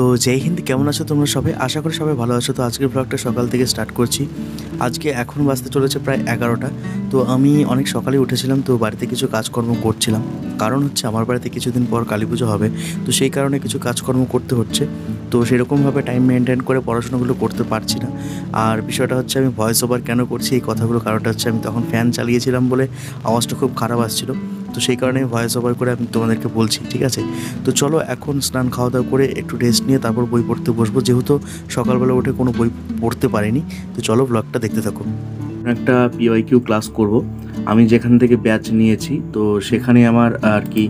তো জয় হিন্দ, কেমন আছো তোমরা সবাই? আশা করি সবাই ভালো আছো। তো আজকের ব্লগটা সকাল থেকে স্টার্ট করছি। আজকে এখন বাজতে চলেছে প্রায় 11টা। তো আমি অনেক সকালে উঠেছিলাম, তো বাড়িতে কিছু কাজকর্ম করছিলাম। কারণ হচ্ছে আমার বাড়িতে কিছুদিন পর কালী পুজো হবে, তো সেই কারণে কিছু কাজকর্ম করতে হচ্ছে। তো সেরকমভাবে টাইম মেনটেন করে পড়াশোনাগুলো করতে পারছি না। আর বিষয়টা হচ্ছে আমি ভয়েস ওভার কেন করছি এই কথাগুলো, কারণটা হচ্ছে আমি তখন ফ্যান চালিয়েছিলাম বলে আওয়াজটা খুব খারাপ আসছিলো। তো সেই কারণে আমি ভয়েস ওভার করে আমি তোমাদেরকে বলছি, ঠিক আছে? তো চলো এখন স্নান খাওয়া দাওয়া করে একটু রেস্ট নিয়ে তারপর বই পড়তে বসবো, যেহেতু সকালবেলা উঠে কোনো বই পড়তে পারিনি। তো চলো ব্লগটা দেখতে থাকো। একটা পিওয়াইকিউ ক্লাস করব আমি যেখান থেকে ব্যাচ নিয়েছি, তো সেখানে আমার আর কি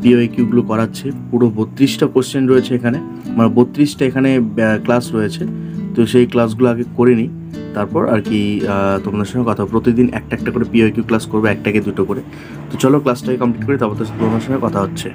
পিওয়াইকিউগুলো করাচ্ছে। পুরো 32টা কোশ্চেন রয়েছে এখানে, মানে 32টা এখানে ক্লাস রয়েছে। তো সেই ক্লাসগুলো আগে করে নিই, তারপর আর কি তোমাদের সঙ্গে কথা। প্রতিদিন একটা একটা করে পিওয়াইকিউ ক্লাস করবো, একটাকে দুটো করে। তো চলো ক্লাসটাকে কমপ্লিট করি, তারপর তোমাদের সঙ্গে কথা হচ্ছে।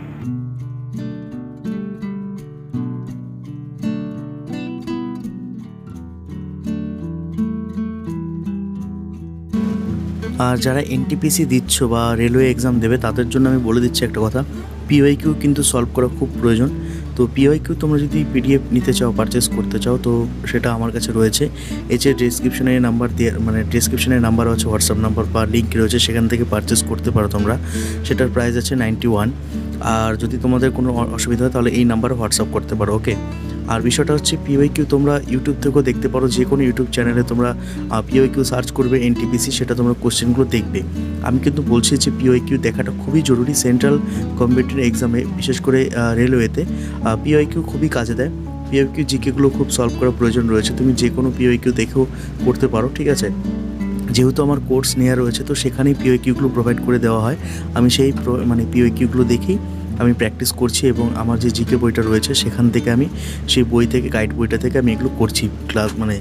আর যারা এনটিপিসি দিচ্ছ বা রেলওয়ে এক্সাম দেবে তাদের জন্য আমি বলে দিচ্ছি একটা কথা, পিওয়াইকিউ কিন্তু সলভ করা খুব প্রয়োজন। তো পিওয়াইকিউ তোমরা যদি পিডিএফ নিতে চাও, পারচেস করতে চাও, তো সেটা আমার কাছে রয়েছে। এই যে ডিসক্রিপশনে নাম্বার দিয়ে, মানে ডিসক্রিপশনের নাম্বার আছে, হোয়াটসঅ্যাপ নাম্বার বা লিঙ্ক রয়েছে, সেখান থেকে পারচেস করতে পারো তোমরা। সেটার প্রাইস আছে 91। আর যদি তোমাদের কোনো অসুবিধা হয় তাহলে এই নাম্বারে হোয়াটসঅ্যাপ করতে পারো, ওকে? আর বিষয়টা হচ্ছে পিওয়াইকিউ তোমরা ইউটিউব থেকেও দেখতে পারো, যে কোনো ইউটিউব চ্যানেলে তোমরা পিওয়াইকিউ সার্চ করবে এনটিপিসি, সেটা তোমরা কোশ্চেনগুলো দেখবে। আমি কিন্তু বলছি যে পিওয়াইকিউ দেখাটা খুবই জরুরি সেন্ট্রাল কম্পিটিটিভ এক্সামে, বিশেষ করে রেলওয়েতে পিওয়াইকিউ খুবই কাজে দেয়। পিওয়াইকিউ জিকেগুলো খুব সলভ করার প্রয়োজন রয়েছে, তুমি যে কোনো পিওয়াইকিউ দেখেও করতে পারো, ঠিক আছে? যেহেতু আমার কোর্স নেওয়া রয়েছে, তো সেখানেই পিওয়াইকিউগুলো প্রোভাইড করে দেওয়া হয়। আমি সেই মানে পিওয়াইকিউগুলো দেখেই আমি প্র্যাকটিস করছি, এবং আমার যে জিকে বইটা রয়েছে সেখান থেকে আমি সেই বই থেকে, গাইড বইটা থেকে আমি এগুলো করছি, ক্লাস মানে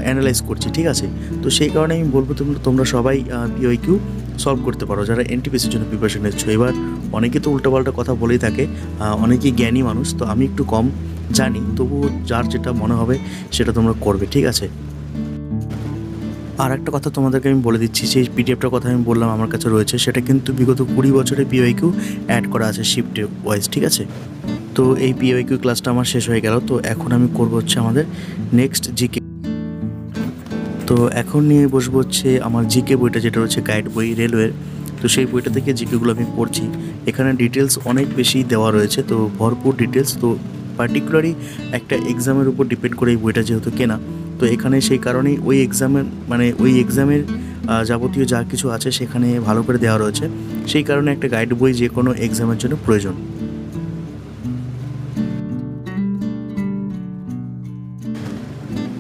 অ্যানালাইজ করছি, ঠিক আছে? তো সেই কারণে আমি বলবো তোমরা সবাই পিওয়াইকিউ সলভ করতে পারো যারা এনটিপিসির জন্য প্রিপারেশন নিচ্ছ। এবার অনেকে তো উল্টোপাল্টা কথা বলেই থাকে, অনেকেই জ্ঞানী মানুষ, তো আমি একটু কম জানি, তবুও যার যেটা মনে হবে সেটা তোমরা করবে, ঠিক আছে? আর একটা কথা তোমাদেরকে আমি বলে দিচ্ছি, যে পিডিএফটার কথা আমি বললাম আমার কাছে রয়েছে, সেটা কিন্তু বিগত 20 বছরের পিওয়াইকিউ অ্যাড করা আছে শিফট ওয়াইজ, ঠিক আছে? তো এই পিওয়াইকিউ ক্লাসটা আমার শেষ হয়ে গেল। তো এখন আমি করবো হচ্ছে আমাদের নেক্সট জিকে। তো এখন নিয়ে বসবো হচ্ছে আমার জিকে বইটা, যেটা হচ্ছে গাইড বই রেলওয়ের। তো সেই বইটা থেকে জিকেগুলো আমি পড়ছি। এখানে ডিটেলস অনেক বেশি দেওয়া রয়েছে, তো ভরপুর ডিটেলস। তো পার্টিকুলারলি একটা এক্সামের উপর ডিপেন্ড করে এই বইটা যেহেতু কেনা, তো এখানে সেই কারণেই ওই এক্সামের যাবতীয় যা কিছু আছে সেখানে ভালো করে দেওয়া রয়েছে। সেই কারণে একটা গাইড বই যে কোনো এক্সামের জন্য প্রয়োজন।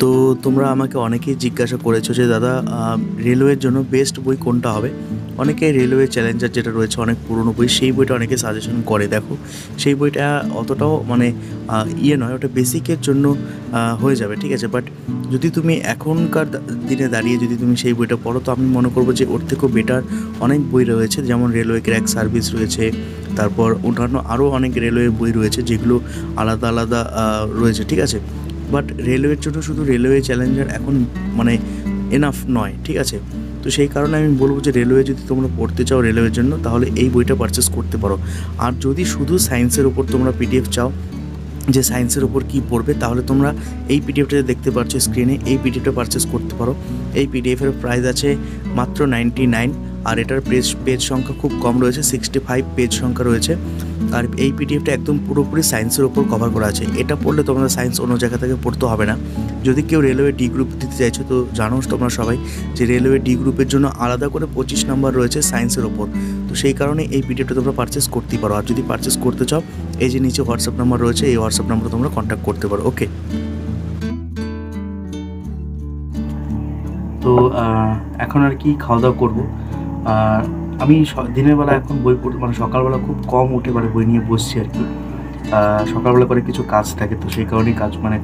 তো তোমরা আমাকে অনেকেই জিজ্ঞাসা করেছো যে দাদা, রেলওয়ের জন্য বেস্ট বই কোনটা হবে? অনেকে রেলওয়ে চ্যালেঞ্জার যেটা রয়েছে, অনেক পুরনো বই, সেই বইটা অনেকে সাজেশন করে। দেখো, সেই বইটা অতটাও মানে নয়, ওটা বেসিকের জন্য হয়ে যাবে, ঠিক আছে? বাট যদি তুমি এখনকার দিনে দাঁড়িয়ে যদি তুমি সেই বইটা পড়ো, তো আমি মনে করবো যে ওর থেকেও বেটার অনেক বই রয়েছে, যেমন রেলওয়ে ক্র্যাক সার্ভিস রয়েছে, তারপর অন্যান্য আরও অনেক রেলওয়ে বই রয়েছে যেগুলো আলাদা আলাদা রয়েছে, ঠিক আছে? বাট রেলওয়ের জন্য শুধু রেলওয়ে চ্যালেঞ্জার এখন মানে এনাফ নয়, ঠিক আছে? তো সেই কারণে আমি বলবো যে রেলওয়ে যদি তোমরা পড়তে চাও রেলওয়ের জন্য, তাহলে এই বইটা পারচেস করতে পারো। আর যদি শুধু সায়েন্সের ওপর তোমরা পিডিএফ চাও, যে সায়েন্সের ওপর কী পড়বে, তাহলে তোমরা এই পিডিএফটা দেখতে পাচ্ছ স্ক্রিনে, এই পিডিএফটা পারচেস করতে পারো। এই পিডিএফের প্রাইস আছে মাত্র 99, আর এটার পেজ সংখ্যা খুব কম রয়েছে, 65 পেজ সংখ্যা রয়েছে। আর এই পিডিএফটা একদম পুরোপুরি সায়েন্সের ওপর কভার করা আছে। এটা পড়লে তোমাদের সায়েন্স অন্য জায়গা থেকে পড়তে হবে না। যদি কেউ রেলওয়ে ডি গ্রুপ দিতে চাইছো, তো জানো তোমরা সবাই যে রেলওয়ে ডি গ্রুপের জন্য আলাদা করে 25 নাম্বার রয়েছে সায়েন্সের ওপর। তো সেই কারণে এই পিডিএফটা তোমরা পারচেস করতেই পারো। আর যদি পারচেস করতে চাও, এই যে নিচে হোয়াটসঅ্যাপ নাম্বার রয়েছে, এই হোয়াটসঅ্যাপ নাম্বারে তোমরা কন্ট্যাক্ট করতে পারো, ওকে? তো এখন আর কি খাওয়া দাওয়া করবো। আমি দিনের বেলা এখন বই পড়তে, মানে সকালবেলা খুব কম উঠে মানে বই নিয়ে বসছি আর কি। সকালবেলা করে কিছু কাজ থাকে, তো সেই কারণেই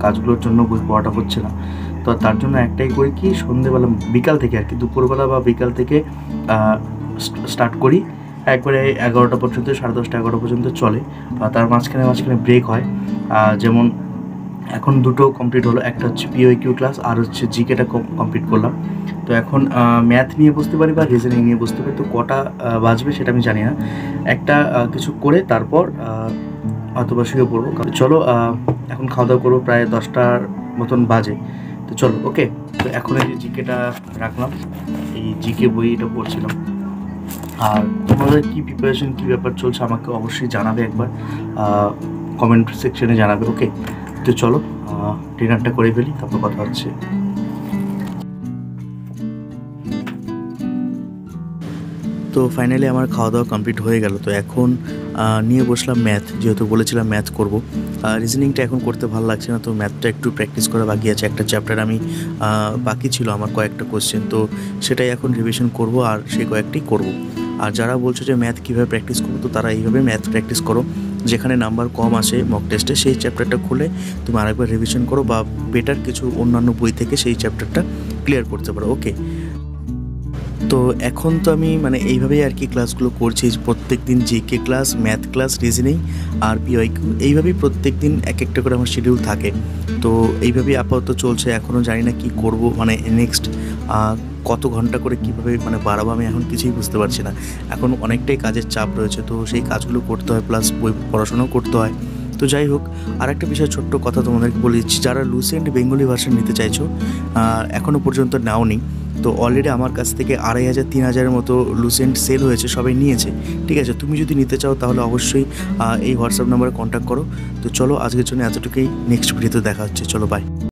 কাজগুলোর জন্য বই পড়াটা হচ্ছে না। তো তার জন্য একটাই করি কি, সন্ধ্যেবেলা বিকাল থেকে আর কি, দুপুরবেলা বা বিকাল থেকে স্টার্ট করি, একবারে 11টা পর্যন্ত, 10:30 11টা পর্যন্ত চলে। তার মাঝখানে ব্রেক হয়। যেমন এখন দুটো কমপ্লিট হলো, একটা হচ্ছে পিওয়াইকিউ ক্লাস, আর হচ্ছে জিকেটা কমপ্লিট করলাম। তো এখন ম্যাথ নিয়ে বসতে পারি বা রিজনিং নিয়ে বসতে পারি। তো কটা বাজবে সেটা আমি জানি না। একটা কিছু করে তারপর অথবা শুয়ে পড়বো। চলো এখন খাওয়া দাওয়া করবো, প্রায় 10টার মতন বাজে। তো চলো, ওকে। তো এখন এই যে জিকেটা রাখলাম, এই জিকে বইটা পড়ছিলাম। আর তোমাদের কী প্রিপারেশন, কী ব্যাপার চলছে আমাকে অবশ্যই জানাবে, একবার কমেন্ট সেকশনে জানাবে, ওকে। তো চলো ডিনারটা করে ফেলি, তারপর কথা হচ্ছে। তো ফাইনালি আমার খাওয়া দাওয়া কমপ্লিট হয়ে গেল। তো এখন নিয়ে বসলাম ম্যাথ, যেহেতু বলেছিলাম ম্যাথ করব। রিজনিংটা এখন করতে ভালো লাগছে না, তো ম্যাথটা একটু প্র্যাকটিস করা বাকি আছে। একটা চ্যাপ্টার আমি বাকি ছিল আমার কয়েকটা কোশ্চেন, তো সেটাই এখন রিভিশন করব আর সেই কয়েকটি করব। আর যারা বলছো যে ম্যাথ কীভাবে প্র্যাকটিস করবো, তো তারা এইভাবে ম্যাথ প্র্যাকটিস করো, যেখানে নাম্বার কম আসে মক টেস্টে সেই চ্যাপ্টারটা খুলে তুমি আরেকবার রিভিশন করো, বা বেটার কিছু অন্যান্য বই থেকে সেই চ্যাপ্টারটা ক্লিয়ার করতে পারো, ওকে। তো এখন তো আমি মানে এইভাবেই আর কি ক্লাসগুলো করছি, প্রত্যেক দিন GK class, math class, reasoning আর পিওয়াইকিউ, এইভাবেই প্রত্যেক দিন এক একটা করে আমার শিডিউল থাকে। তো এইভাবেই আপাতত চলছে। এখনও জানি না কী করব, মানে নেক্সট কত ঘন্টা করে কীভাবে মানে বাড়াবো, আমি এখন কিছুই বুঝতে পারছি না। এখন অনেকটাই কাজের চাপ রয়েছে, তো সেই কাজগুলো করতে হয়, প্লাস বই পড়াশোনাও করতে হয়। তো যাই হোক, আর একটা বিষয় ছোট্ট কথা তোমাদেরকে বলে দিচ্ছি, যারা লুসেন্ট বেঙ্গলি ভার্সন নিতে চাইছো, এখনও পর্যন্ত নাওনি, তো অলরেডি আমার কাছ থেকে 2500 3000-এর মতো লুসেন্ট সেল হয়েছে, সবাই নিয়েছে, ঠিক আছে। তুমি যদি নিতে চাও তাহলে অবশ্যই এই হোয়াটসঅ্যাপ নাম্বারে কন্ট্যাক্ট করো। তো চলো আজকের জন্য এতটুকুই, নেক্সট ভিডিওতে দেখা হচ্ছে, চলো বাই।